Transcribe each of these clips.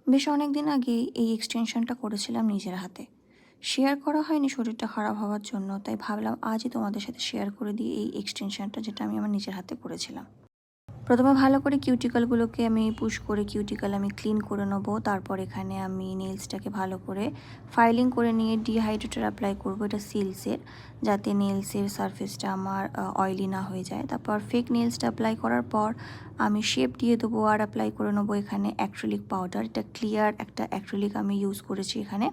বেশ অনেকদিন আগেই এই এক্সটেনশনটা করেছিলাম নিজের হাতে। শেয়ার করা হয়নি শরীরটা খারাপ হওয়ার জন্য, তাই ভাবলাম আজই তোমাদের সাথে শেয়ার করে দিই এই এক্সটেনশনটা, যেটা আমি আমার নিজের হাতে করেছিলাম। প্রথমে ভালো করে কিউটিকলগুলোকে আমি পুশ করে কিউটিকল আমি ক্লিন করে নেবো। তারপর এখানে আমি নেলসটাকে ভালো করে ফাইলিং করে নিয়ে ডিহাইড্রেটর অ্যাপ্লাই করবো, এটা সিল্কসের, যাতে নেলসের সারফেসটা আমার অয়েলি না হয়ে যায়। তারপর ফেক নেলসটা অ্যাপ্লাই করার পর আমি শেপ দিয়ে দেবো আর অ্যাপ্লাই করে নেবো এখানে অ্যাক্রিলিক পাউডার। এটা ক্লিয়ার একটা অ্যাক্রিলিক আমি ইউজ করেছি এখানে,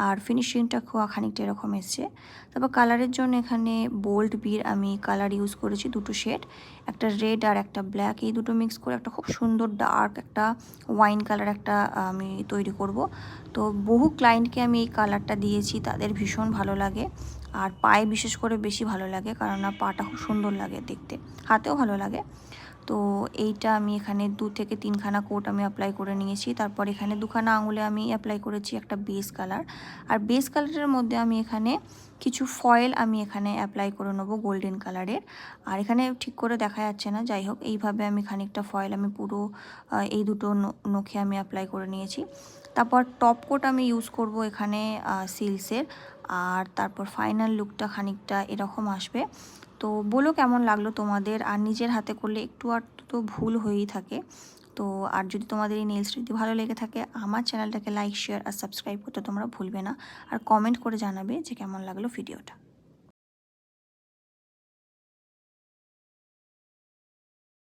আর ফিনিশিংটা খানিকটা এরকম এসছে। তারপর কালারের জন্য এখানে বোল্ড বির আমি কালার ইউজ করেছি, দুটো শেড, একটা রেড আর একটা ব্ল্যাক, এই দুটো মিক্স করে একটা খুব সুন্দর ডার্ক একটা ওয়াইন কালার একটা আমি তৈরি করব। তো বহু ক্লায়েন্টকে আমি এই কালারটা দিয়েছি, তাদের ভীষণ ভালো লাগে, আর পায়ে বিশেষ করে বেশি ভালো লাগে, কারণ না পাটা খুব সুন্দর লাগে দেখতে, হাতেও ভালো লাগে। তো এইটা আমি এখানে 2 থেকে 3 খানা কোট আমি অ্যাপ্লাই করে নিয়েছি। তারপর এখানে 2 খানা আঙুলে আমি অ্যাপ্লাই করেছি একটা বেস কালার, আর বেস কালারের মধ্যে আমি এখানে কিছু ফয়েল আমি এখানে অ্যাপ্লাই করে নেবো গোল্ডেন কালারের। আর এখানে ঠিক করে দেখা যাচ্ছে না, যাই হোক এইভাবে আমি খানিকটা ফয়েল আমি পুরো এই দুটো নখে আমি অ্যাপ্লাই করে নিয়েছি। তারপর টপ কোট আমি ইউজ করব এখানে সিল্কসের, আর তারপর ফাইনাল লুকটা খানিকটা এরকম আসবে। তো বলো কেমন লাগলো তোমাদের। আর নিজের হাতে করলে একটু আর তো ভুল হয়েই থাকে। তো আর যদি তোমাদের এই নেলসটা যদি ভালো লেগে থাকে, আমার চ্যানেলটাকে লাইক, শেয়ার আর সাবস্ক্রাইব করতে তোমরা ভুলবে না, আর কমেন্ট করে জানাবে যে কেমন লাগলো ভিডিওটা।